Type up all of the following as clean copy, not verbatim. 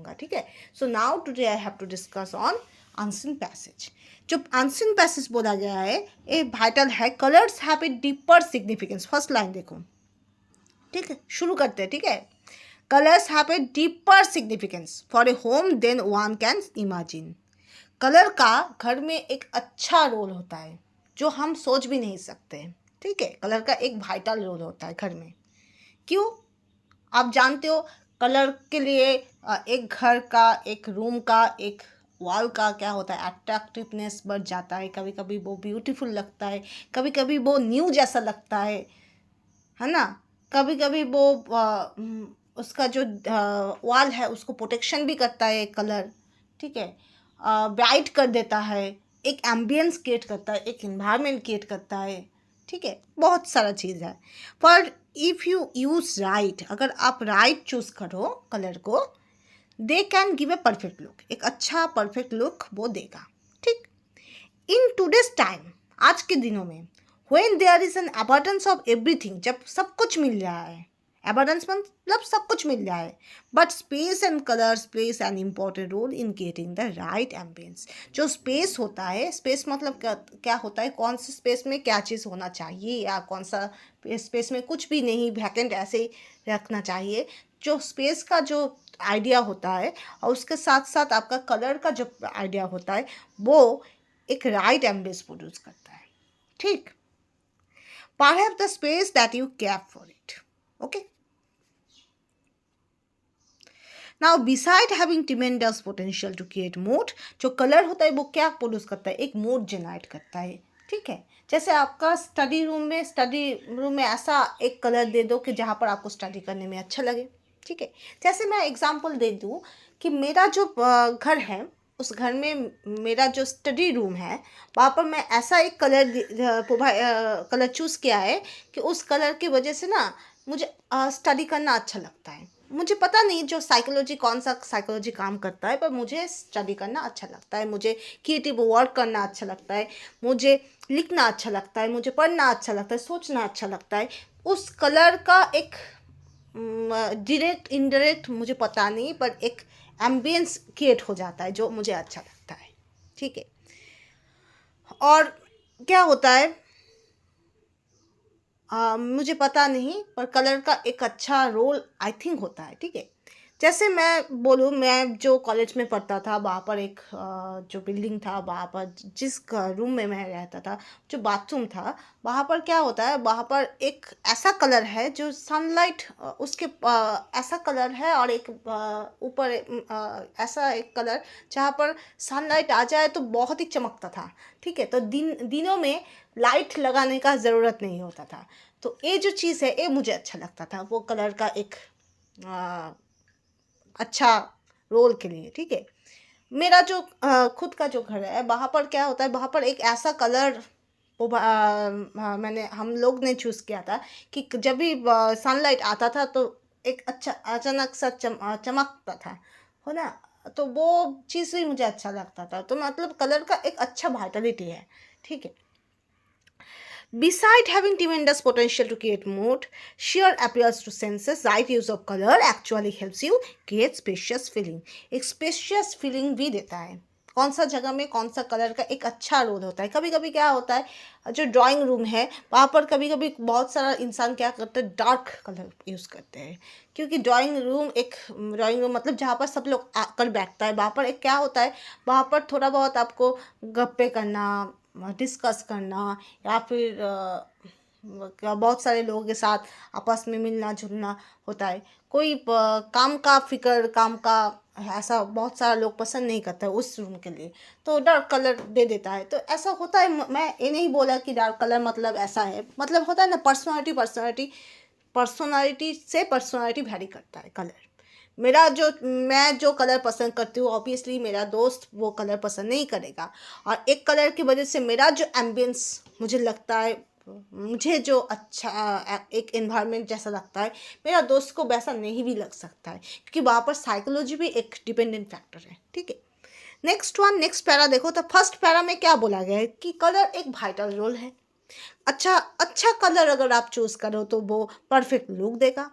करूँगा, ठीक है। So now today I have to discuss on unseen passage. जो अनसीन पैसेज बोला गया है ये वाइटल है। Colours have a deeper significance. First line देखो, ठीक है, शुरू करते हैं, ठीक है। Colours have a deeper significance for a home than one can imagine. Colour का घर में एक अच्छा रोल होता है जो हम सोच भी नहीं सकते, ठीक है। कलर का एक वाइटल रोल होता है घर में। क्यों? आप जानते हो कलर के लिए एक घर का, एक रूम का, एक वॉल का क्या होता है, अट्रैक्टिवनेस बढ़ जाता है। कभी कभी वो ब्यूटीफुल लगता है, कभी कभी वो न्यू जैसा लगता है ना। कभी कभी वो उसका जो वॉल है उसको प्रोटेक्शन भी करता है कलर, ठीक है। ब्राइट कर देता है, एक एम्बियंस क्रिएट करता है, एक इन्वायरमेंट क्रिएट करता है, ठीक है। बहुत सारा चीज़ है। पर इफ़ यू यूज़ राइट, अगर आप राइट चूज़ करो कलर को, they can give a perfect look, एक अच्छा परफेक्ट लुक वो देगा, ठीक। इन टूडेज टाइम, आज के दिनों में, when there is an abundance of everything, जब सब कुछ मिल रहा है, अबंडेंस मतलब सब कुछ मिल रहा है, but space and colours place an important role in creating the right ambience. जो स्पेस होता है, स्पेस मतलब क्या होता है, कौन से स्पेस में क्या चीज़ होना चाहिए, या कौन सा स्पेस में कुछ भी नहीं, वैकेंट ऐसे ही रखना चाहिए। जो स्पेस का जो आइडिया होता है और उसके साथ साथ आपका कलर का जो आइडिया होता है वो एक राइट एम्बियंस प्रोड्यूस करता है, ठीक। Perhaps the space that you care for it. Okay. Now, beside having tremendous potential to create mood, जो कलर होता है वो क्या प्रोड्यूस करता है, एक मूड जनरेट करता है, ठीक है। जैसे आपका स्टडी रूम में ऐसा एक कलर दे दो कि जहाँ पर आपको स्टडी करने में अच्छा लगे, ठीक है। जैसे मैं एग्जांपल दे दूँ कि मेरा जो घर है, उस घर में मेरा जो स्टडी रूम है वहाँ पर मैं ऐसा एक कलर चूज़ किया है कि उस कलर की वजह से ना मुझे स्टडी करना अच्छा लगता है। मुझे पता नहीं जो कौन सा साइकोलॉजी काम करता है, पर मुझे स्टडी करना अच्छा लगता है, मुझे क्रिएटिव वर्क करना अच्छा लगता है, मुझे लिखना अच्छा लगता है, मुझे पढ़ना अच्छा लगता है, सोचना अच्छा लगता है। उस कलर का एक डायरेक्ट इनडायरेक्ट मुझे पता नहीं, पर एक एम्बियंस क्रिएट हो जाता है जो मुझे अच्छा लगता है, ठीक है। और क्या होता है मुझे पता नहीं, पर कलर का एक अच्छा रोल आई थिंक होता है, ठीक है। जैसे मैं बोलूँ, मैं जो कॉलेज में पढ़ता था वहाँ पर एक जो बिल्डिंग था, वहाँ पर जिस रूम में मैं रहता था, जो बाथरूम था, वहाँ पर क्या होता है, वहाँ पर एक ऐसा कलर है जो सनलाइट उसके ऐसा कलर है, और एक ऊपर ऐसा एक कलर जहाँ पर सनलाइट आ जाए तो बहुत ही चमकता था, ठीक है। तो दिनों में लाइट लगाने का ज़रूरत नहीं होता था। तो ये जो चीज़ है ये मुझे अच्छा लगता था, वो कलर का एक अच्छा रोल के लिए, ठीक है। मेरा जो खुद का जो घर है वहाँ पर क्या होता है, वहाँ पर एक ऐसा कलर हम लोग ने चूज़ किया था कि जब भी सनलाइट आता था तो एक अच्छा अचानक सा चमकता था, हो ना। तो वो चीज़ भी मुझे अच्छा लगता था। तो मतलब कलर का एक अच्छा वाइटलिटी है, ठीक है। Beside having tremendous potential to create mood, sheer appeals to senses, right use of color actually helps you create spacious feeling. एक spacious feeling भी देता है। कौन सा जगह में कौन सा कलर का एक अच्छा रोल होता है। कभी कभी क्या होता है, जो ड्राइंग रूम है वहाँ पर कभी कभी बहुत सारा इंसान क्या करते हैं, डार्क कलर यूज़ करते हैं। क्योंकि ड्राइंग रूम मतलब जहाँ पर सब लोग आकर बैठता है, वहाँ पर एक क्या होता है, वहाँ पर थोड़ा बहुत आपको गप्पे करना, डिस्कस करना, या फिर बहुत सारे लोगों के साथ आपस में मिलना जुलना होता है। कोई काम का ऐसा बहुत सारा लोग पसंद नहीं करता है उस रूम के लिए, तो डार्क कलर दे देता है। तो ऐसा होता है। मैं ये नहीं बोला कि डार्क कलर मतलब ऐसा है, मतलब होता है ना, पर्सनालिटी से पर्सनालिटी वैरी करता है कलर। मैं जो कलर पसंद करती हूँ, ऑब्वियसली मेरा दोस्त वो कलर पसंद नहीं करेगा, और एक कलर की वजह से मेरा जो एम्बियंस मुझे लगता है, मुझे जो अच्छा एक एनवायरनमेंट जैसा लगता है, मेरा दोस्त को वैसा नहीं भी लग सकता है, क्योंकि वहाँ पर साइकोलॉजी भी एक डिपेंडेंट फैक्टर है, ठीक है। नेक्स्ट पैरा देखो। तो फर्स्ट पैरा में क्या बोला गया है कि कलर एक वाइटल रोल है। अच्छा कलर अगर आप चूज़ करो तो वो परफेक्ट लुक देगा।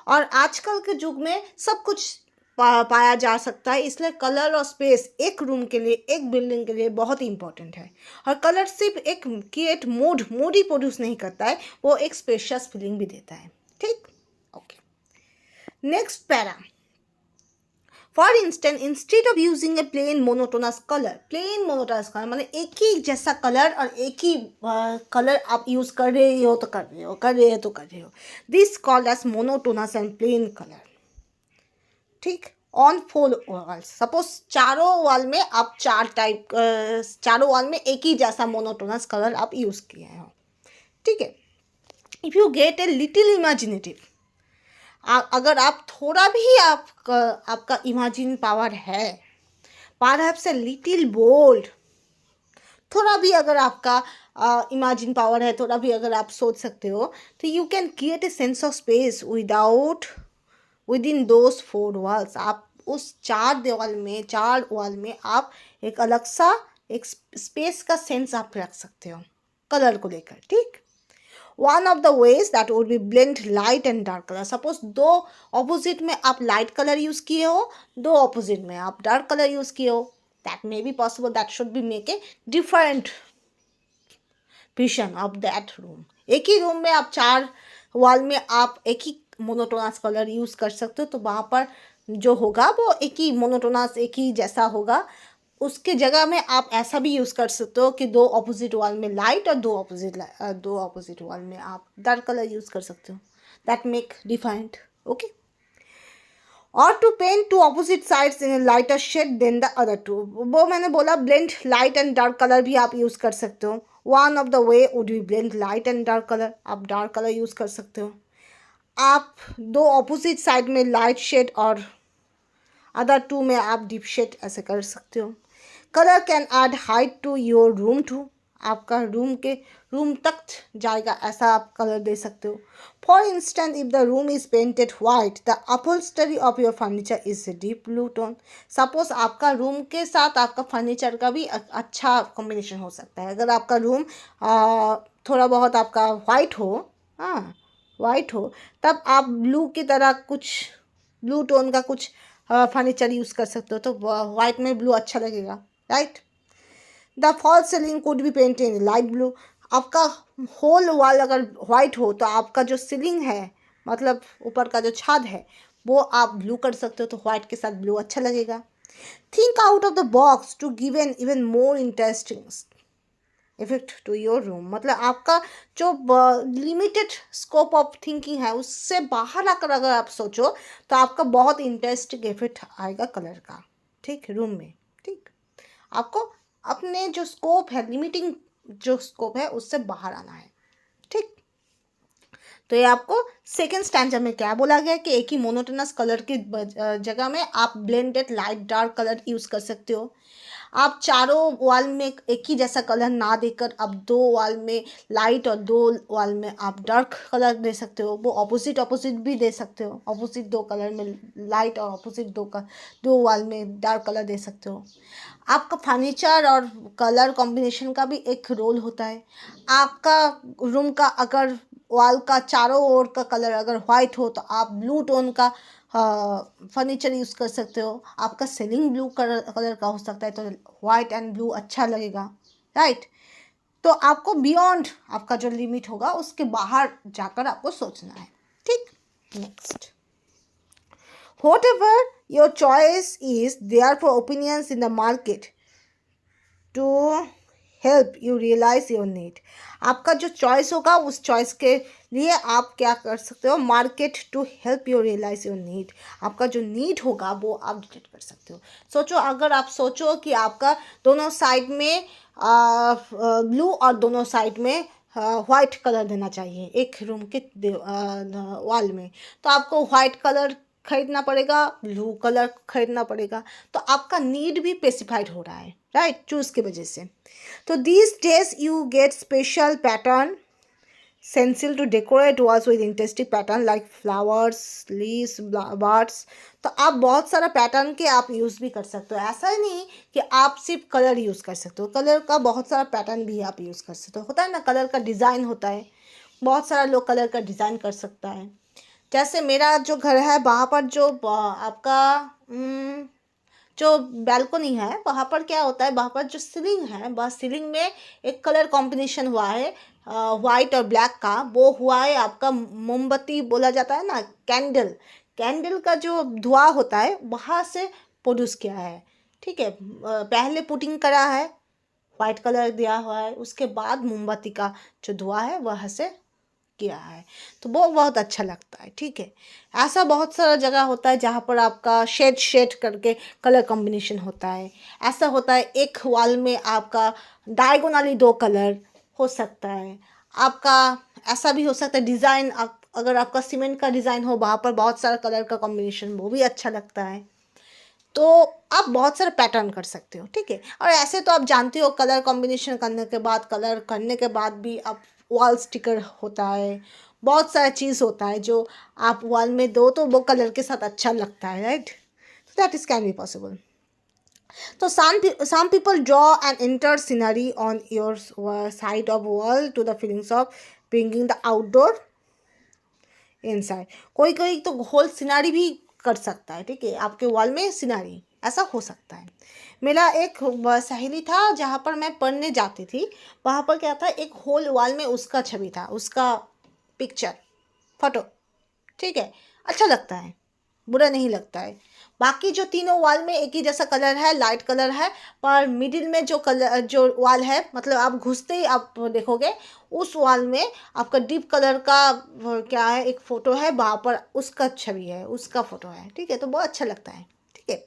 और आजकल के युग में सब कुछ पाया जा सकता है। इसलिए कलर और स्पेस एक रूम के लिए, एक बिल्डिंग के लिए बहुत ही इंपॉर्टेंट है। और कलर सिर्फ एक क्रिएट मूड ही प्रोड्यूस नहीं करता है, वो एक स्पेशियस फीलिंग भी देता है। ठीक, okay. Next para, for instant instead of using a plain monotonous colour मतलब एक ही जैसा कलर और एक ही कलर आप यूज कर रहे हो तो कर रहे हो, this called as monotonous and plain colour. ठीक, ऑन 4 वॉल्स, सपोज चारों वॉल में आप चारों वॉल में एक ही जैसा मोनोटोनस कलर आप यूज किए हो। ठीक है, if you get a little imaginative, अगर आप थोड़ा भी आपका इमेजिन पावर है, परहैप्स ए लिटिल बोल्ड, थोड़ा भी अगर आपका इमेजिन पावर है, थोड़ा भी अगर आप सोच सकते हो, तो you can create a sense of space within those 4 walls. आप उस चार वॉल में आप एक अलग सा एक स्पेस का सेंस आप रख सकते हो कलर को लेकर। ठीक, one of the ways that would be blend light and dark colour. Suppose दो ऑपोजिट में आप लाइट कलर यूज किए हो, दो ऑपोजिट में आप डार्क कलर यूज किए हो, that may be possible, that should be make a different vision of that room. एक ही रूम में आप चार वॉल में आप एक ही मोनोटोनस कलर यूज कर सकते हो, तो वहाँ पर जो होगा वो एक ही मोनोटोनस एक ही जैसा होगा। उसके जगह में आप ऐसा भी यूज़ कर सकते हो कि दो ऑपोजिट वॉल में लाइट और दो ऑपोजिट वॉल में आप डार्क कलर यूज़ कर सकते हो, दैट मेक डिफरेंट। ओके, और to paint two opposite sides in lighter shade than the other two, वो मैंने बोला blend light and dark colour भी आप यूज़ कर सकते हो। One of the way would be blend light and dark colour, आप डार्क कलर यूज़ कर सकते हो। आप दो ऑपोजिट साइड में लाइट शेड और अदर टू में आप डीप शेड ऐसे कर सकते हो। Colour can add height to your room too, आपका रूम तक जाएगा ऐसा आप कलर दे सकते हो। For instance if the room is painted white, the upholstery of your furniture is deep blue tone. Suppose आपका रूम के साथ आपका फर्नीचर का भी अच्छा कॉम्बिनेशन हो सकता है। अगर आपका रूम थोड़ा बहुत आपका वाइट हो, तब आप ब्लू की तरह कुछ ब्लू टोन का कुछ फर्नीचर यूज़ कर सकते हो, तो वाइट में ब्लू अच्छा लगेगा, right. The fall ceiling could be painted in light blue, आपका होल वॉल अगर वाइट हो तो आपका जो सीलिंग है, मतलब ऊपर का जो छत है, वो आप ब्लू कर सकते हो, तो वाइट के साथ ब्लू अच्छा लगेगा। Think out of the box to give an even more interesting effect to your room, मतलब आपका जो लिमिटेड स्कोप ऑफ थिंकिंग है उससे बाहर आकर अगर आप सोचो तो आपका बहुत इंटरेस्टिंग इफेक्ट आएगा कलर का। ठीक, रूम में। ठीक, आपको अपने जो स्कोप है, लिमिटिंग जो स्कोप है, उससे बाहर आना है। ठीक, तो ये आपको सेकेंड स्टैंजा में क्या बोला गया कि एक ही मोनोटोनस कलर की जगह में आप blended light dark colour use कर सकते हो। आप चारों वॉल में एक ही जैसा कलर ना देकर आप दो वॉल में लाइट और दो वॉल में आप डार्क कलर दे सकते हो। वो ऑपोजिट भी दे सकते हो, ऑपोजिट दो कलर में लाइट और ऑपोजिट दो वॉल में डार्क कलर दे सकते हो। आपका फर्नीचर और कलर कॉम्बिनेशन का भी एक रोल होता है। आपका रूम का अगर वॉल का चारों ओर का कलर अगर वाइट हो तो आप ब्लू टोन का फर्नीचर यूज़ कर सकते हो। आपका सीलिंग ब्लू कलर का हो सकता है, तो वाइट एंड ब्लू अच्छा लगेगा, राइट। तो आपको बियॉन्ड आपका जो लिमिट होगा उसके बाहर जाकर आपको सोचना है। ठीक, next, whatever your choice is, therefore opinions in the market to help you realize your need। आपका जो चॉइस होगा उस चॉइस के लिए आप क्या कर सकते हो, market to help you realise your need, आपका जो नीड होगा वो आप डिटेक्ट कर सकते हो। सोचो, अगर आप सोचो कि आपका दोनों साइड में ब्लू और दोनों साइड में वाइट कलर देना चाहिए एक रूम के वॉल में, तो आपको वाइट कलर खरीदना पड़ेगा, ब्लू कलर खरीदना पड़ेगा, तो आपका नीड भी स्पेसिफाइड हो रहा है, राइट, चूज़ की वजह से। तो these days you get special pattern stencil to decorate walls with interesting pattern like flowers, leaves, birds। तो आप बहुत सारा पैटर्न के आप यूज़ भी कर सकते हो। ऐसा ही नहीं कि आप सिर्फ कलर यूज़ कर सकते हो, कलर का बहुत सारा पैटर्न भी आप यूज़ कर सकते हो। होता है ना, कलर का डिज़ाइन होता है, बहुत सारा लोग कलर का डिज़ाइन कर सकता है। जैसे मेरा जो घर है वहाँ पर जो आपका जो बैल्कनी है वहाँ पर क्या होता है, वहाँ पर जो सीलिंग है वह सीलिंग में एक कलर कॉम्बिनेशन हुआ है वाइट और ब्लैक का, वो हुआ है आपका मोमबत्ती बोला जाता है ना, कैंडल, कैंडल का जो धुआं होता है वहाँ से प्रोड्यूस किया है। ठीक है, पहले पुटिंग करा है, वाइट कलर दिया हुआ है, उसके बाद मोमबत्ती का जो धुआं है वह से किया है, तो वो बहुत अच्छा लगता है। ठीक है, ऐसा बहुत सारा जगह होता है जहाँ पर आपका शेड शेड करके कलर कॉम्बिनेशन होता है। ऐसा होता है एक वॉल में आपका डायगोनली 2 कलर हो सकता है आपका। ऐसा भी हो सकता है डिज़ाइन, अगर आपका सीमेंट का डिज़ाइन हो वहाँ पर बहुत सारा कलर का कॉम्बिनेशन, वो भी अच्छा लगता है। तो आप बहुत सारे पैटर्न कर सकते हो। ठीक है, और ऐसे तो आप जानते हो कलर कॉम्बिनेशन करने के बाद, कलर करने के बाद भी आप वॉल स्टिकर होता है, बहुत सारा चीज़ होता है जो आप वॉल में दो तो वो कलर के साथ अच्छा लगता है, right? so that is can be possible. So some people draw an entire scenery on your side of wall to the feelings of bringing the outdoor inside. कोई कोई तो होल सिनारी भी कर सकता है। ठीक है, आपके वॉल में सिनारी ऐसा हो सकता है। मेरा एक सहेली था जहाँ पर मैं पढ़ने जाती थी, वहाँ पर क्या था, एक होल वॉल में उसका छवि था, उसका पिक्चर, फोटो। ठीक है, अच्छा लगता है, बुरा नहीं लगता है। बाकी जो तीनों वॉल में एक ही जैसा कलर है, लाइट कलर है, पर मिडिल में जो कलर जो वॉल है, मतलब आप घुसते ही आप देखोगे उस वॉल में आपका डीप कलर का क्या है, एक फ़ोटो है, वहाँ पर उसका छवि है, उसका फ़ोटो है। ठीक है, तो बहुत अच्छा लगता है। ठीक है,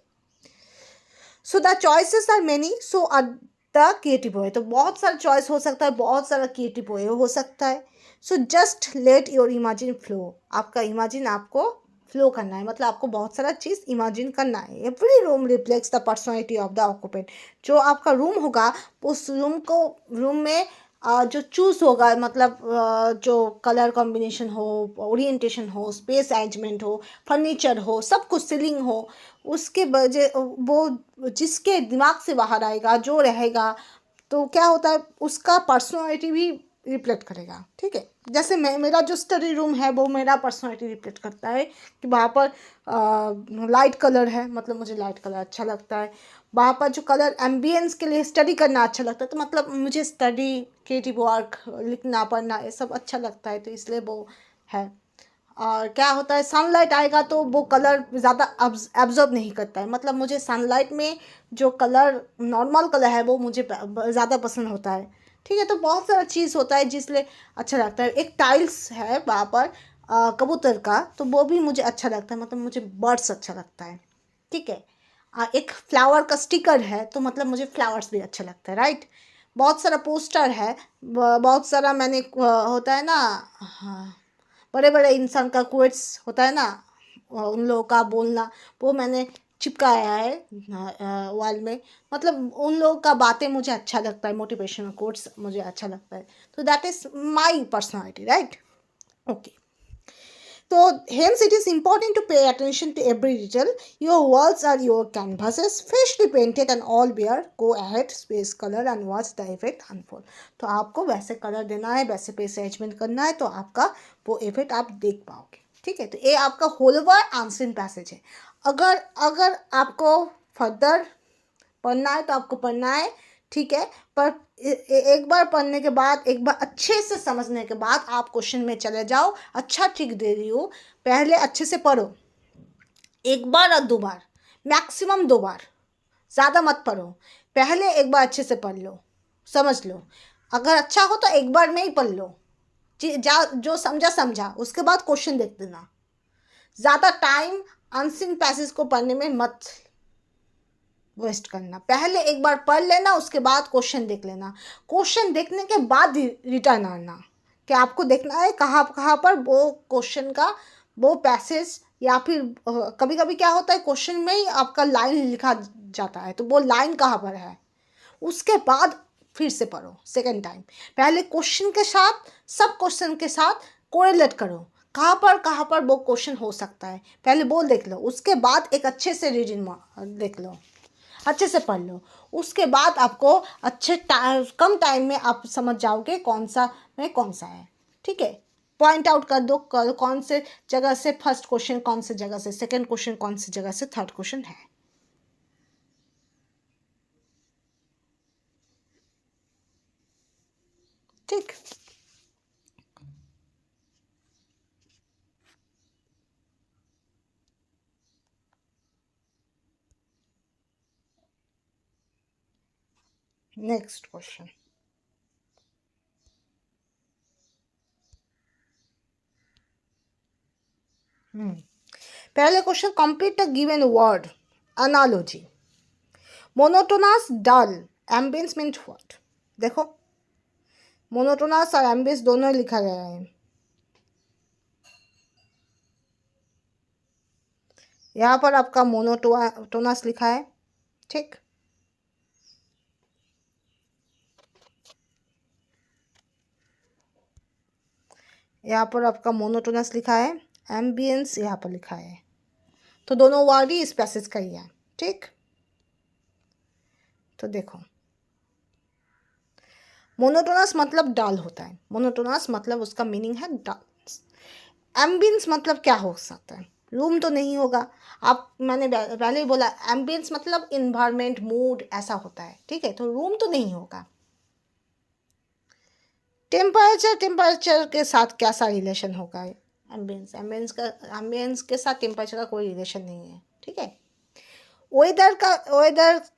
so the choices are many, so are the creative way. तो बहुत सारा चॉइस हो सकता है, बहुत सारा क्रिएटिव वे हो सकता है। So just let your imagine flow. आपका इमेजिन आपको फ्लो करना है, मतलब आपको बहुत सारा चीज़ इमेजिन करना है। Every room reflects the personality of the occupant. जो आपका रूम होगा उस रूम में जो चूज़ होगा, मतलब जो कलर कॉम्बिनेशन हो, ओरिएंटेशन हो, स्पेस अरेंजमेंट हो, फर्नीचर हो, सब कुछ सीलिंग हो, उसके वजह वो जिसके दिमाग से बाहर आएगा, जो रहेगा, तो क्या होता है उसका पर्सनालिटी भी रिफ्लेक्ट करेगा। ठीक है, जैसे मेरा जो स्टडी रूम है वो मेरा पर्सनालिटी रिफ्लेक्ट करता है कि वहाँ पर लाइट कलर है, मतलब मुझे लाइट कलर अच्छा लगता है। वहाँ पर जो कलर एम्बियंस के लिए स्टडी करना अच्छा लगता है, तो मतलब मुझे स्टडी, क्रिएटिव वर्क, लिखना पढ़ना ये सब अच्छा लगता है, तो इसलिए वो है। और क्या होता है, सनलाइट आएगा तो वो कलर ज़्यादा एब्जॉर्ब नहीं करता है, मतलब मुझे सनलाइट में जो कलर नॉर्मल कलर है वो मुझे ज़्यादा पसंद होता है। ठीक है, तो बहुत सारा चीज़ होता है जिसलिए अच्छा लगता है। एक टाइल्स है वहाँ पर कबूतर का, तो वो भी मुझे अच्छा लगता है, मतलब मुझे बर्ड्स अच्छा लगता है। ठीक है, एक फ्लावर का स्टिकर है, तो मतलब मुझे फ्लावर्स भी अच्छा लगता है, राइट? बहुत सारा पोस्टर है, बहुत सारा मैंने होता है ना, हाँ, बड़े बड़े इंसान का कोट्स होता है ना, उन लोगों का बोलना, वो मैंने चिपकाया है वॉल में। मतलब उन लोगों का बातें मुझे अच्छा लगता है, मोटिवेशनल कोट्स मुझे अच्छा लगता है। तो that is my personality, right? Okay, so hence it is important to pay attention to every detail. Your walls are your canvases, freshly painted and all bare. Go ahead, space color and watch the effect unfold. तो आपको वैसे colour देना है, वैसे page arrangement करना है, तो आपका वो इफेक्ट आप देख पाओगे। ठीक है, तो ये आपका होलवर आंसरिंग पैसेज है। अगर अगर आपको फर्दर पढ़ना है तो आपको पढ़ना है। ठीक है, पर एक बार पढ़ने के बाद, एक बार अच्छे से समझने के बाद आप क्वेश्चन में चले जाओ। अच्छा ट्रिक दे रही हूँ, पहले अच्छे से पढ़ो, एक बार और 2 बार, मैक्सिमम 2 बार, ज़्यादा मत पढ़ो। पहले एक बार अच्छे से पढ़ लो, समझ लो, अगर अच्छा हो तो एक बार में ही पढ़ लो, जो समझा समझा, उसके बाद क्वेश्चन देख देना। ज़्यादा टाइम अनसीन पैसेज को पढ़ने में मत वेस्ट करना। पहले एक बार पढ़ लेना, उसके बाद क्वेश्चन देख लेना। क्वेश्चन देखने के बाद रिटर्न आना, कि आपको देखना है कहाँ कहाँ पर वो क्वेश्चन का वो पैसेज, या फिर कभी कभी क्या होता है क्वेश्चन में ही आपका लाइन लिखा जाता है, तो वो लाइन कहाँ पर है, उसके बाद फिर से पढ़ो सेकेंड टाइम। पहले क्वेश्चन के साथ, सब क्वेश्चन के साथ कोरिलेट करो, कहाँ पर वो क्वेश्चन हो सकता है, पहले वो देख लो, उसके बाद एक अच्छे से रीडिंग देख लो, अच्छे से पढ़ लो। उसके बाद आपको कम टाइम में आप समझ जाओगे कौन सा है। ठीक है, पॉइंट आउट कर दो कौन से जगह से फर्स्ट क्वेश्चन, कौन से जगह से सेकंड क्वेश्चन, कौन सी जगह से थर्ड क्वेश्चन है। ठीक, नेक्स्ट क्वेश्चन। पहले question, complete the given word analogy. Monotonous, dull, ambience means what? देखो मोनोटोनस और एम्बियंस दोनों लिखा गया है। यहाँ पर आपका मोनोटोनस लिखा है, ठीक। यहाँ पर आपका मोनोटोनस लिखा है, एम्बियंस यहाँ पर लिखा है, तो दोनों वर्ड ही इस पैसेज का ही है, ठीक। तो देखो मोनोटोनस मतलब डाल होता है, मोनोटोनस मतलब उसका मीनिंग है डाल। एम्बियंस मतलब क्या हो सकता है? रूम तो नहीं होगा, आप मैंने पहले ही बोला एम्बियंस मतलब इन्वायरमेंट, मूड ऐसा होता है, ठीक है, तो रूम तो नहीं होगा। टेम्परेचर के साथ कैसा रिलेशन होगा? एम्बियंस के साथ टेम्परेचर का कोई रिलेशन नहीं है, ठीक है। वेदर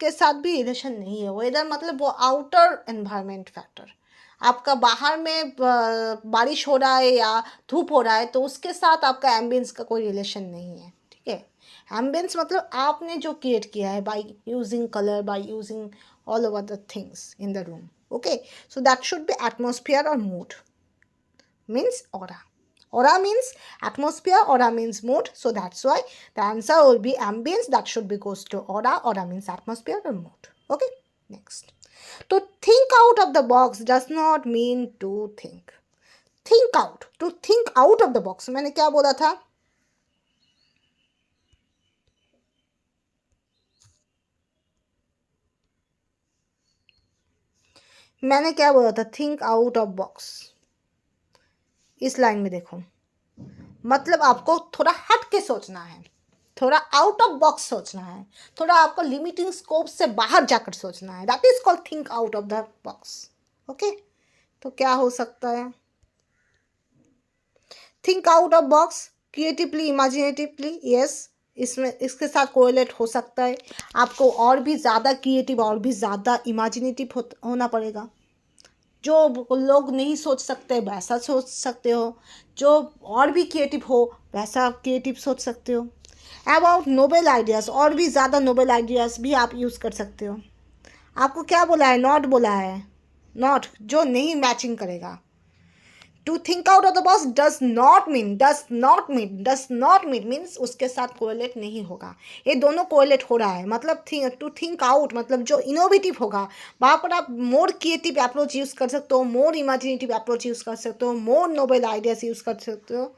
के साथ भी रिलेशन नहीं है। वेदर मतलब वो आउटर एनवायरनमेंट फैक्टर, आपका बाहर में बारिश हो रहा है या धूप हो रहा है तो उसके साथ आपका एम्बियंस का कोई रिलेशन नहीं है, ठीक है। एम्बियंस मतलब आपने जो क्रिएट किया है by using colour, by using all over the things in the room, okay, so that should be atmosphere or mood, means aura. Aura means atmosphere, aura means mood, so that's why the answer will be ambience, that should be goes to aura. Aura means atmosphere or mood, okay. Next, to think out of the box does not mean to think. Think out, to think out of the box, मैंने क्या बोला था? मैंने क्या बोला था? Think out of box. इस line में देखो, मतलब आपको थोड़ा हट के सोचना है, थोड़ा आउट ऑफ बॉक्स सोचना है, थोड़ा आपको लिमिटिंग स्कोप से बाहर जाकर सोचना है, that is called think out of the box, okay. तो क्या हो सकता है? Think out of box, creatively, imaginatively, yes, इसमें इसके साथ कोरिलेट हो सकता है। आपको और भी ज़्यादा क्रिएटिव और भी ज़्यादा इमेजिनेटिव होना पड़ेगा। जो लोग नहीं सोच सकते वैसा सोच सकते हो, जो और भी क्रिएटिव हो वैसा आप क्रिएटिव सोच सकते हो। अबाउट नोबेल आइडियाज़, और भी ज़्यादा नोबेल आइडियाज़ भी आप यूज़ कर सकते हो। आपको क्या बोला है? नॉट बोला है, नॉट जो नहीं मैचिंग करेगा। To think out of the box does not mean means उसके साथ कोरिलेट नहीं होगा। ये दोनों कोरिलेट हो रहा है, मतलब टू थिंक आउट मतलब जो इनोवेटिव होगा वहाँ पर आप मोर क्रिएटिव अप्रोच यूज़ कर सकते हो, मोर इमेजिनेटिव अप्रोच यूज़ कर सकते हो, मोर नोबेल आइडियाज यूज़ कर सकते हो,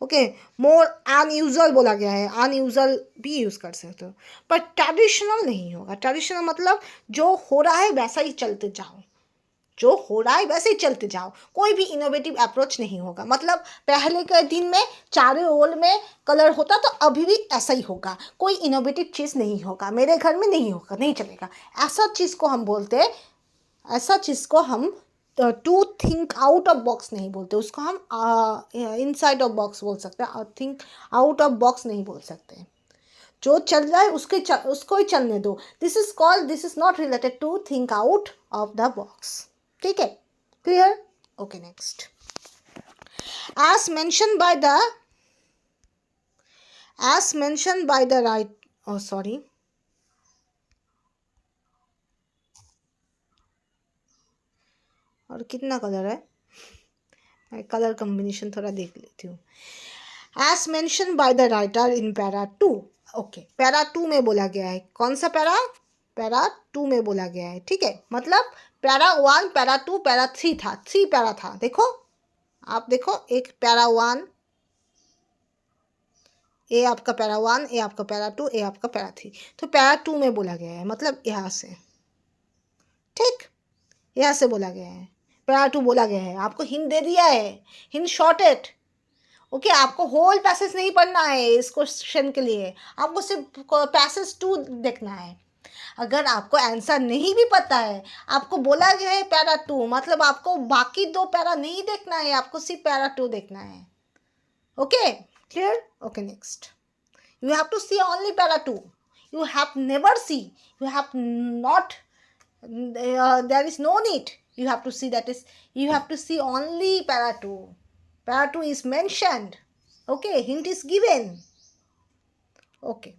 ओके। मोर अनयूजुअल बोला गया है, अनयूजुअल भी यूज़ कर सकते हो, पर ट्रेडिशनल नहीं होगा। ट्रेडिशनल मतलब जो हो रहा है वैसा ही चलते जाओ, जो हो रहा है वैसे ही चलते जाओ, कोई भी इनोवेटिव अप्रोच नहीं होगा। मतलब पहले के दिन में चारों ओर में कलर होता तो अभी भी ऐसा ही होगा, कोई इनोवेटिव चीज़ नहीं होगा, मेरे घर में नहीं होगा, नहीं चलेगा। ऐसा चीज़ को हम बोलते हैं, ऐसा चीज़ को हम to think out of box नहीं बोलते, उसको हम इनसाइड ऑफ बॉक्स बोल सकते हैं, और थिंक आउट ऑफ बॉक्स नहीं बोल सकते। जो चल रहा है उसको ही चलने दो। This is not related to think out of the box, ठीक है, clear, okay. Next, as mentioned by the right, oh sorry, और कितना कलर है, मैं कलर कॉम्बिनेशन थोड़ा देख लेती हूँ। as mentioned by the writer in para 2, okay, para 2 में बोला गया है। कौन सा पैरा? पैरा 2 में बोला गया है, ठीक है। मतलब पैरा 1, पैरा 2, पैरा 3 था, 3 पैरा था। देखो, आप देखो, एक पैरा 1, ए आपका पैरा 1, ए आपका पैरा 2, ए आपका पैरा 3, तो पैरा 2 में बोला गया है, मतलब यहाँ से, ठीक, यहाँ से बोला गया है। पैरा 2 बोला गया है, आपको हिंट दे दिया है, हिंट शॉर्टेड। ओके, आपको होल पैसेज नहीं पढ़ना है इस क्वेश्चन के लिए, आपको सिर्फ पैसेज 2 देखना है। अगर आपको आंसर नहीं भी पता है, आपको बोला गया है पैरा 2, मतलब आपको बाकी 2 पैरा नहीं देखना है, आपको सिर्फ पैरा 2 देखना है। Okay, clear? Okay, next, you have to see only para 2. You have never see, you have not, there is no need, you have to see, that is, you have to see only para 2. Para 2 is mentioned. Okay, hint is given. Okay,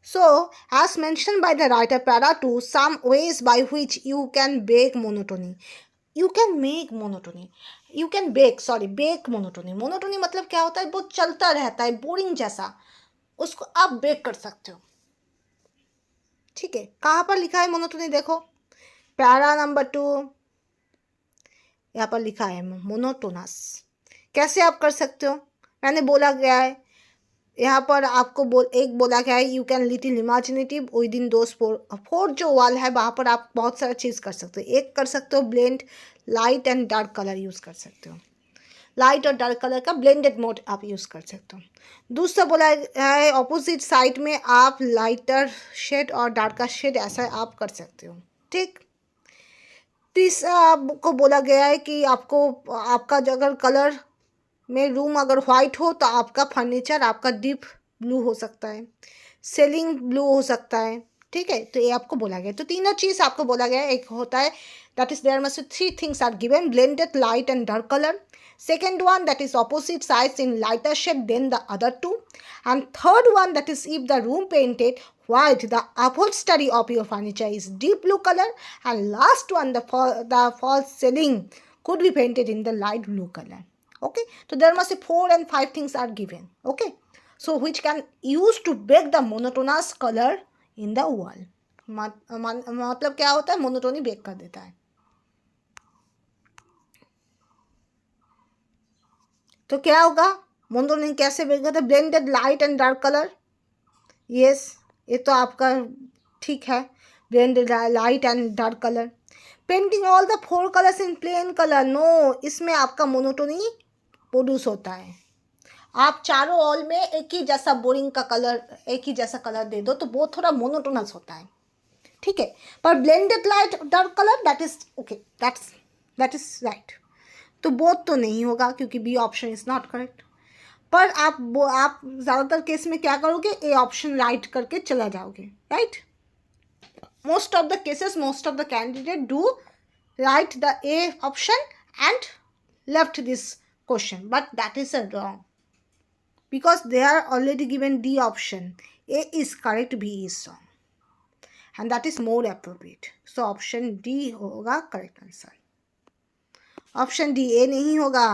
so as mentioned by the writer, para 2, some ways by which you can break monotony. You can make monotony, you can bake monotony. monotony मतलब क्या होता है, बहुत चलता रहता है, boring जैसा, उसको आप बेक कर सकते हो। ठीक है, कहाँ पर लिखा है monotony? देखो पैरा नंबर 2, यहाँ पर लिखा है मोनोटोनस। कैसे आप कर सकते हो? मैंने बोला गया है यहाँ पर आपको एक बोला गया है, you can little imaginative with in those four जो वाल है वहाँ पर आप बहुत सारा चीज़ कर सकते हो। एक कर सकते हो blend light and dark colour use कर सकते हो, लाइट और डार्क कलर का ब्लेंडेड मोड आप यूज़ कर सकते हो। दूसरा बोला है ऑपोजिट साइड में आप लाइटर शेड और डार्कर शेड ऐसा आप कर सकते हो। ठीक, तीसरा आपको बोला गया है कि आपको आपका अगर कलर में रूम अगर वाइट हो तो आपका फर्नीचर आपका डीप ब्लू हो सकता है, सीलिंग ब्लू हो सकता है। ठीक है, तो ये आपको बोला गया। तो तीनों चीज़ आपको बोला गया है। एक होता है that is there must 3 things are given, blended light and dark colour. Second one, that is opposite sides in lighter shade than the other two. And third one, that is if the room painted white, the upholstery of your furniture is deep blue color. And last one, the false ceiling could be painted in the light blue color. Okay, so there must be 4 and 5 things are given. Okay, so which can use to break the monotonous color in the wall. मतलब क्या होता है, monotony break कर देता है। तो क्या होगा, मोनोटोनी कैसे ब्रेक करता है? Blended light and dark colour, yes, ये तो आपका ठीक है, blended light and dark colour. Painting all the 4 colours in plain colour, no, इसमें आपका मोनोटोनी प्रोड्यूस होता है। आप चारों ऑल में एक ही जैसा बोरिंग का कलर, एक ही जैसा कलर दे दो तो वो थोड़ा मोनोटोनस होता है। ठीक है, पर blended light dark colour that is okay, that is right. तो बोथ तो नहीं होगा क्योंकि B option is not correct. पर आप ज़्यादातर केस में क्या करोगे, ए ऑप्शन राइट करके चला जाओगे, right. Most of the cases, most of the candidate do right the A option and left this question, but that is wrong because they are already given D option. A is correct, B is wrong, and that is more appropriate. So option D होगा correct answer. Option D A नहीं होगा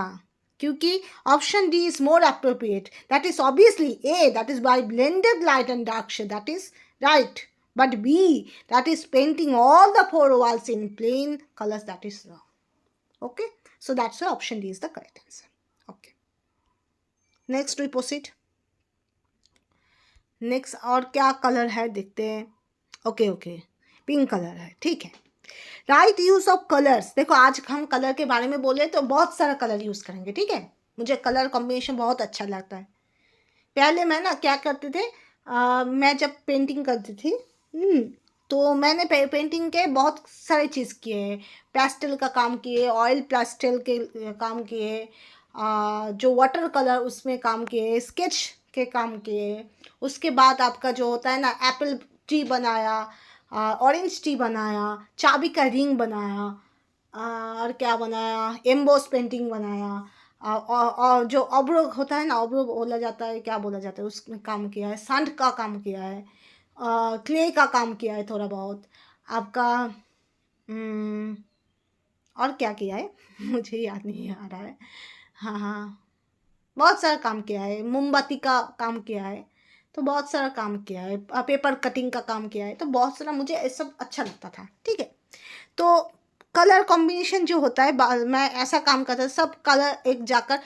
क्योंकि option D is more appropriate. That is obviously A, that is by blended light and dark shade, that is right. But B, that is painting all the 4 walls in plain colors, that is wrong. Okay, so that's why option D is the correct answer. Okay, next we proceed. Next और क्या colour है देखते हैं। Okay, pink colour है, ठीक है। Right use of colours, देखो आज हम कलर के बारे में बोले तो बहुत सारा कलर यूज़ करेंगे, ठीक है। मुझे कलर कॉम्बिनेशन बहुत अच्छा लगता है। पहले मैं ना क्या करते थे, मैं जब पेंटिंग करती थी तो मैंने पेंटिंग के बहुत सारे चीज़ किए, पेस्टल का काम किए, ऑयल पेस्टल के काम किए, जो वाटर कलर उसमें काम किए, स्केच के काम किए। उसके बाद आपका जो होता है ना, एप्पल ट्री बनाया, ऑरेंज ट्री बनाया, चाबी का रिंग बनाया, और क्या बनाया, एम्बोस पेंटिंग बनाया, और जो ऑब्रो होता है ना, ऑब्रो बोला जाता है, क्या बोला जाता है, उसमें काम किया है। सांड का काम किया है, क्ले का काम किया है थोड़ा बहुत आपका, और क्या किया है मुझे याद नहीं आ रहा है। हाँ, बहुत सारा काम किया है। मोमबत्ती का काम किया है, तो बहुत सारा काम किया है। पेपर कटिंग का काम किया है, तो बहुत सारा, मुझे ये सब अच्छा लगता था, ठीक है। तो कलर कॉम्बिनेशन जो होता है, मैं ऐसा काम करता था, सब कलर एक जाकर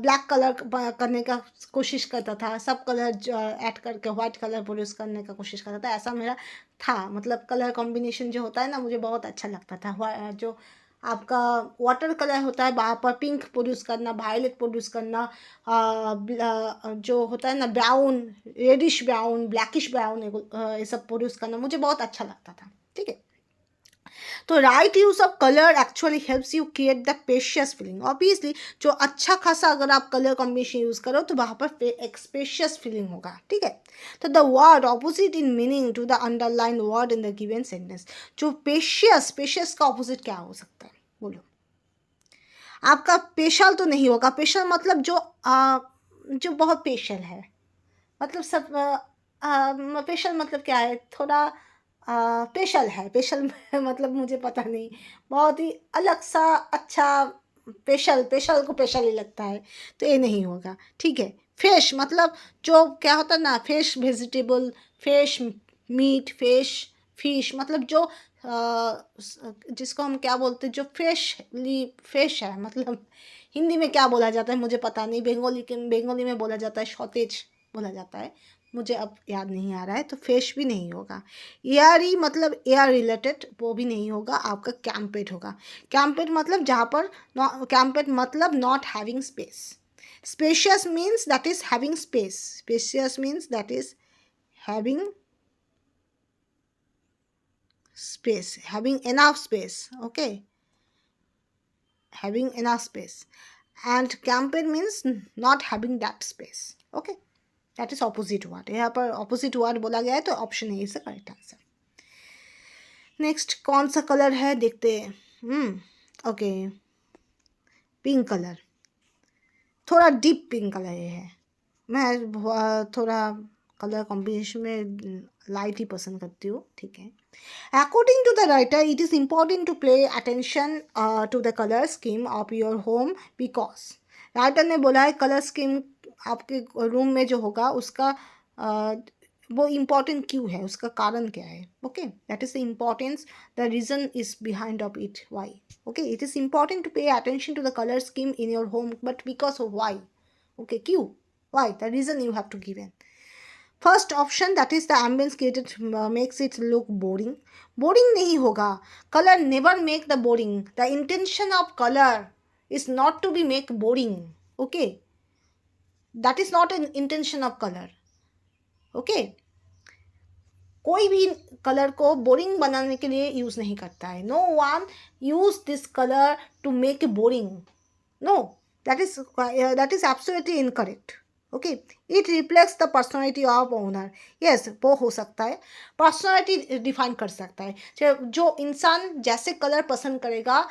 ब्लैक कलर करने का कोशिश करता था, सब कलर ऐड करके वाइट कलर प्रोड्यूस करने का कोशिश करता था, ऐसा मेरा था। मतलब कलर कॉम्बिनेशन जो होता है ना, मुझे बहुत अच्छा लगता था। जो आपका वाटर कलर होता है, वहाँ पर पिंक प्रोड्यूस करना, वायलेट प्रोड्यूस करना, जो होता है ना brown, reddish brown, blackish brown, ये सब प्रोड्यूस करना मुझे बहुत अच्छा लगता था। ठीक है, तो right use of colour actually helps you create the spacious feeling. Obviously जो अच्छा खासा अगर आप कलर कॉम्बिनेशन यूज करो तो वहाँ पर एक स्पेशियस फीलिंग होगा। ठीक है, तो the word opposite in meaning to the underline word in the given sentence. जो स्पेशियस का ऑपोजिट क्या हो सकता है, बोलो। आपका स्पेशल तो नहीं होगा, स्पेशल मतलब जो बहुत स्पेशल है, मतलब सब स्पेशल मतलब क्या है, थोड़ा स्पेशल है। स्पेशल मतलब मुझे पता नहीं, बहुत ही अलग सा अच्छा, स्पेशल को स्पेशल ही लगता है, तो ये नहीं होगा। ठीक है, फिश मतलब जो क्या होता है ना, fish vegetable, fish meet, fish मतलब जो जिसको हम क्या बोलते हैं, जो फिश है, मतलब हिंदी में क्या बोला जाता है मुझे पता नहीं, बंगाली में बोला जाता है शॉर्टेज बोला जाता है, मुझे अब याद नहीं आ रहा है। तो फिश भी नहीं होगा। एयरी मतलब एयर रिलेटेड, वो भी नहीं होगा। आपका कैंपेड होगा। कैंपेड मतलब जहाँ पर, कैंपेड मतलब not having space. Spacious means that is having space. Spacious means that is having space, having enough space. Okay, having enough space. And campaign means not having that space. Okay, that is opposite word. यहाँ पर opposite word बोला गया है, तो option A is the correct answer. Next कौन सा colour है देखते हैं। ओके, पिंक कलर, थोड़ा डीप पिंक कलर ये है। मैं थोड़ा कलर कॉम्बिनेशन में लाइट ही पसंद करती हूँ। ठीक है, according to the writer it is important to play attention to the colour scheme of your home, because writer ने बोला है कलर स्कीम आपके रूम में जो होगा उसका वो इम्पॉर्टेंट क्यों है, उसका कारण क्या है। Okay, that is the importance, the reason is behind of it, why. Okay, it is important to pay attention to the colour scheme in your home, but because of why. Okay, क्यों, why, the reason you have to give in. First option that is the ambience created makes it look boring. Boring नहीं होगा, colour never make the boring. The intention of colour is not to be make boring. Okay, that is not an intention of colour. Okay, कोई भी colour को boring बनाने के लिए use नहीं करता है। No one use this colour to make a boring, no, that is absolutely incorrect. Okay, it reflects the personality of owner. Yes, वो हो सकता है, पर्सनैलिटी डिफाइन कर सकता है। जो इंसान जैसे कलर पसंद करेगा,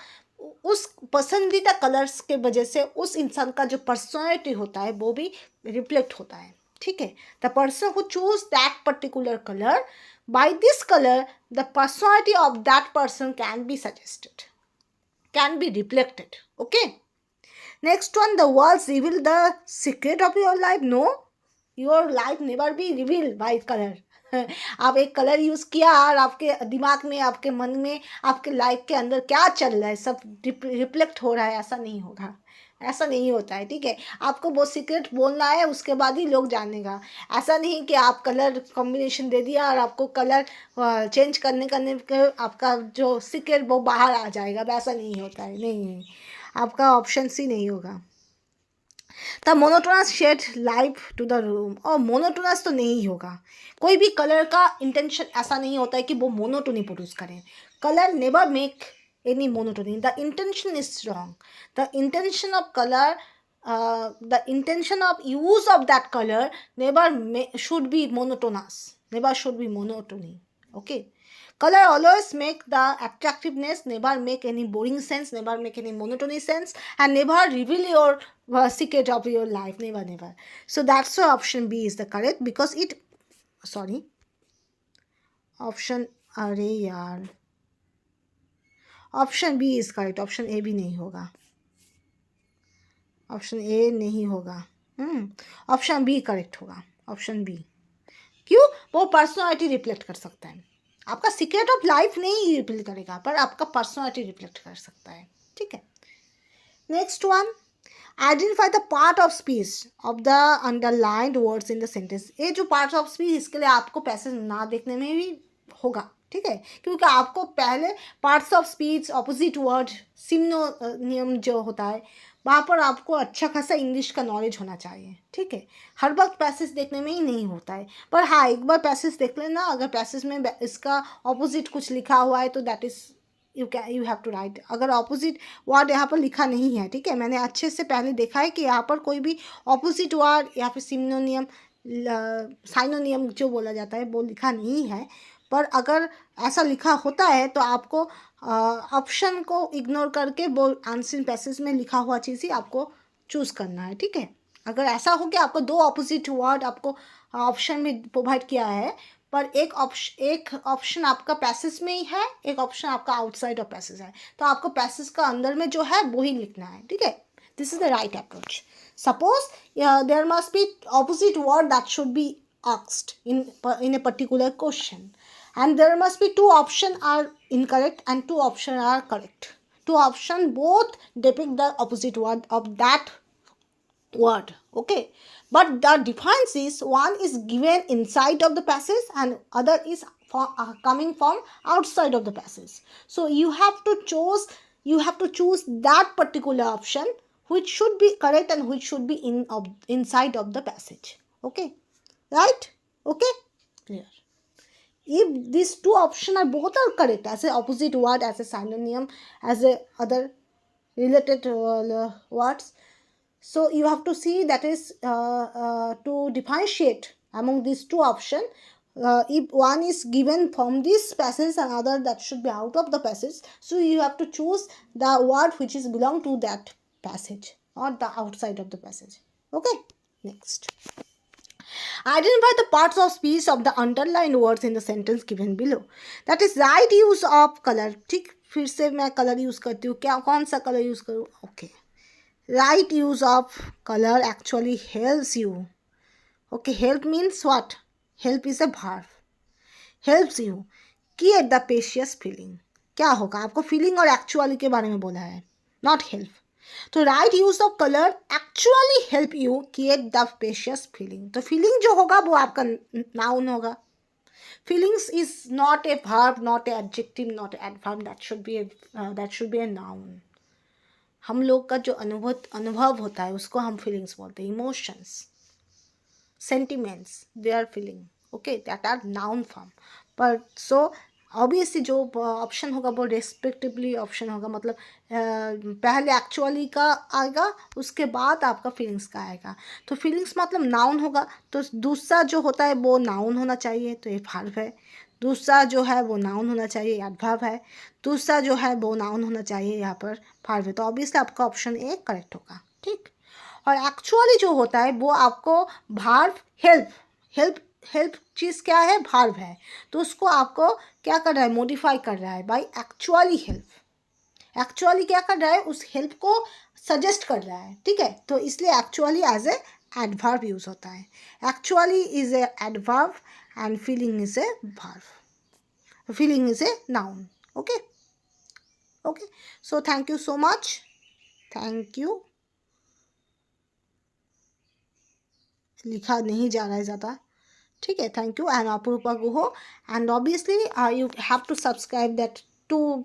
उस पसंदीदा कलर्स के वजह से उस इंसान का जो पर्सनैलिटी होता है वो भी रिफ्लेक्ट होता है। ठीक है, the person who choose that particular colour, by this colour the personality of that person can be suggested, can be reflected. Okay, next one, the words reveal the secret of your life. No, your life never be revealed by color. आप एक colour use किया और आपके दिमाग में, आपके मन में, आपके लाइफ के अंदर क्या चल रहा है सब रिफ्लेक्ट हो रहा है, ऐसा नहीं होगा, ऐसा नहीं होता है। ठीक है, आपको वो सीक्रेट बोलना है, उसके बाद ही लोग जानेगा। ऐसा नहीं कि आप कलर कॉम्बिनेशन दे दिया और आपको कलर चेंज करने के आपका जो सीक्रेट वो बाहर आ जाएगा, वैसा नहीं होता है। नहीं, आपका ऑप्शन सी नहीं होगा। The monotonous shade life to the room, और मोनोटोनस तो नहीं होगा। कोई भी कलर का इंटेंशन ऐसा नहीं होता है कि वो मोनोटोनी प्रोड्यूस करें। Colour never make any monotony. The intention is wrong. The intention of color, the intention of use of that color never should be monotonous, never should be monotony. Okay, color always make the attractiveness, never make any boring sense, never make any monotony sense, and never reveal your secret of your life, never. So that's why option B is the correct, because it, sorry, option, अरे यार, option B is correct, option A भी नहीं होगा, option A नहीं होगा। Option B correct होगा, option B. क्यों, वो पर्सनालिटी रिफ्लेक्ट कर सकता है। आपका सीक्रेट ऑफ लाइफ नहीं रिप्लेट करेगा, पर आपका पर्सनालिटी रिफ्लेक्ट कर सकता है, ठीक है। Next one, identify the part of speech of the underlined words in the sentence. ये जो पार्ट ऑफ स्पीच, इसके लिए आपको पैसेज ना देखने में भी होगा, ठीक है, क्योंकि आपको पहले parts of speech, opposite word, synonym जो होता है, वहाँ पर आपको अच्छा खासा इंग्लिश का नॉलेज होना चाहिए, ठीक है। हर वक्त पैसेज देखने में ही नहीं होता है, पर हाँ एक बार पैसेज देख लेना, अगर पैसेज में इसका ऑपोजिट कुछ लिखा हुआ है तो that is you have to write. अगर ऑपोजिट वर्ड यहाँ पर लिखा नहीं है, ठीक है, मैंने अच्छे से पहले देखा है कि यहाँ पर कोई भी ऑपोजिट वर्ड या फिर सिनोनियम, साइनोनियम जो बोला जाता है वो लिखा नहीं है, पर अगर ऐसा लिखा होता है तो आपको ऑप्शन को इग्नोर करके वो आंसरिंग पैसेज में लिखा हुआ चीज़ ही आपको चूज़ करना है, ठीक है। अगर ऐसा हो कि आपको दो ऑपोजिट वर्ड आपको ऑप्शन में प्रोवाइड किया है, पर एक ऑप्शन आपका पैसेज में ही है, एक ऑप्शन आपका आउटसाइड ऑफ पैसेज है, तो आपको पैसेज का अंदर में जो है वो ही लिखना है, ठीक है। This is the right approach. Suppose there must be opposite word that should be asked in a particular question, and there must be two options are incorrect and two options are correct. Two options both depict the opposite word of that word, okay, but the difference is one is given inside of the passage and other is coming from outside of the passage. So you have to choose that particular option which should be correct and which should be inside of the passage, okay, right, okay, clear. If these two options are both are correct, as a opposite word, as a synonym, as a other related words, so you have to see that is to differentiate among these two options. If one is given from this passage and other that should be out of the passage, so you have to choose the word which is belong to that passage or the outside of the passage, okay. Next, identify the parts of speech of the underlined words in the sentence given below. That is right use of color. ठीक, फिर से मैं colour use करती हूँ, क्या कौन सा colour use करूँ, okay. Right use of color actually helps you. Okay, help means what? Help is a verb. Helps you create the spacious feeling. क्या होगा, आपको फीलिंग और एक्चुअली के बारे में बोला है, नॉट हेल्प। तो right use of colour actually help you create the spacious feeling. तो फीलिंग जो होगा वो आपका नाउन होगा। Feelings is not a verb, not a adjective, not a adverb, that should B a noun. हम लोग का जो अनुभव होता है उसको हम फीलिंग्स बोलते हैं। Emotions, sentiments, they are feeling, okay, that are noun form. पर सो ऑब्वियसली जो ऑप्शन होगा वो रेस्पेक्टिवली ऑप्शन होगा, मतलब पहले एक्चुअली का आएगा, उसके बाद आपका फीलिंग्स का आएगा। तो फीलिंग्स मतलब नाउन होगा, तो दूसरा जो होता है वो नाउन होना चाहिए, तो ये वर्ब है। दूसरा जो है वो नाउन होना चाहिए, एडवर्ब है। दूसरा जो है वो नाउन होना चाहिए, यहाँ पर वर्ब है। तो ऑब्वियसली आपका ऑप्शन ए करेक्ट होगा, ठीक। और एक्चुअली जो होता है वो आपको वर्ब हेल्प चीज़ क्या है, वर्ब है, तो उसको आपको क्या कर रहा है, मॉडिफाई कर रहा है बाय एक्चुअली हेल्प। एक्चुअली क्या कर रहा है, उस हेल्प को सजेस्ट कर रहा है, ठीक है। तो इसलिए actually as a adverb use होता है। Actually is a adverb and feeling is a verb, feeling is a noun, okay okay. So thank you so much, thank you. लिखा नहीं जा रहा है ज़्यादा, ठीक है, thank you. And Apurva Guho, and obviously you have to subscribe that to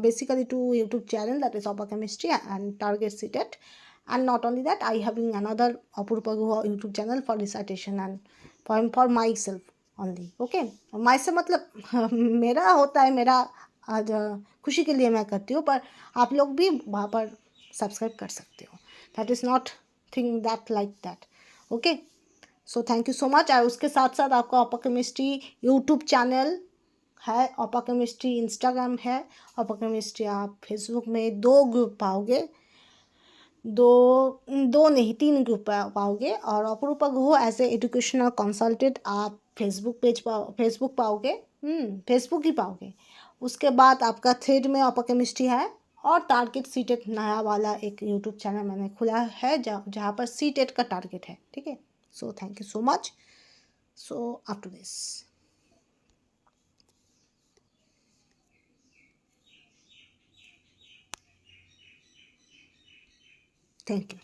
basically to YouTube channel, that is Upper Chemistry and Target Seated. And not only that, I having another Apurva Guha YouTube channel for recitation and for myself only, okay. myself मतलब मेरा होता है, मेरा आज खुशी के लिए मैं करती हूँ, पर आप लोग भी वहाँ पर सब्सक्राइब कर सकते हो। That is not thing that like that, okay. So thank you so much. और उसके साथ साथ आपका अपर केमिस्ट्री यूट्यूब चैनल है, अपर केमिस्ट्री इंस्टाग्राम है, अपर केमिस्ट्री आप फेसबुक में 2 ग्रुप पाओगे, दो नहीं 3 ग्रुप पाओगे। और Apurva Guho as a educational consultant आप फेसबुक पाओगे, फेसबुक ही पाओगे। उसके बाद आपका थ्रेड में अपर केमिस्ट्री है, और टारगेट सीटेट नया वाला एक यूट्यूब चैनल मैंने खुला है जहाँ पर सीटेट का टारगेट है, ठीक है। So thank you so much. So up to this. Thank you.